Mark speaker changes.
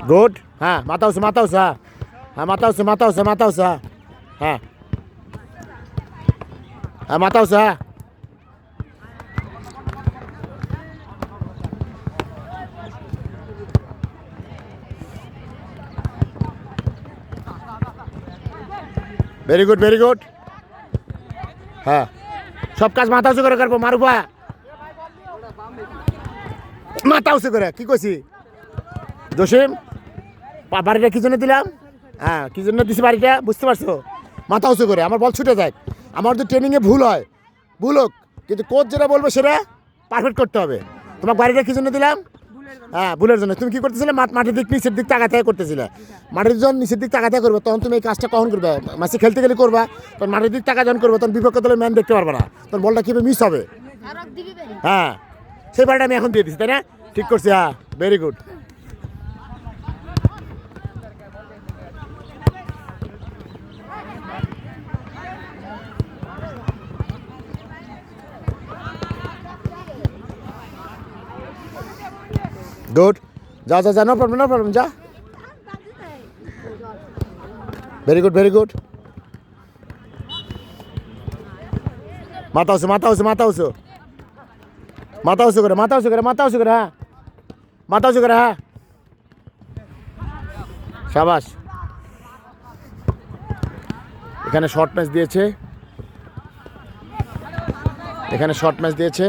Speaker 1: Good. হ্যাঁ মাথা উঁচু হ্যাঁ হ্যাঁ মাথা উঁচু হ্যাঁ হ্যাঁ মাথা উঁচু হ্যাঁ। Very good. হ্যাঁ সব কাজ মাথা উঁচু করে করবো মারুবা মাথা উঁচু করে কি কইছি জসিম বাড়িটা কি জন্য দিলাম হ্যাঁ কি জন্য দিছি বাড়িটা বুঝতে পারছো মাথা উঁচু করে আমার বল ছুটে যায় আমার তো ট্রেনিংয়ে ভুল হয় ভুল হোক কিন্তু কোচ যেটা বলবে সেটা পারফেক্ট করতে হবে তোমার বাড়িটা কি জন্য দিলাম হ্যাঁ ভুলের জন্য তুমি কি করতেছিলে মাটির দিক নিচের দিক তাকাতে করতেছিলে মাটির যখন নিচের দিক তাকাতে করবে তখন তুমি এই কাজটা কখন করবে মাসে খেলতে গেলে করবা তখন মাটির দিক টাকা যখন করবে তখন বিপক্ষ দলের ম্যান দেখতে পারবে না তখন বলটা কীভাবে মিস হবে হ্যাঁ সেই বাড়িটা আমি এখন দিয়ে দিচ্ছি তাই না ঠিক করছি হ্যাঁ ভেরি গুড গুড যা নো প্রবলেম যা ভেরি গুড মাথা উঁচু করে হ্যাঁ মাথা উঁচু করে হ্যাঁ শাবাশ এখানে শর্ট ম্যাচ দিয়েছে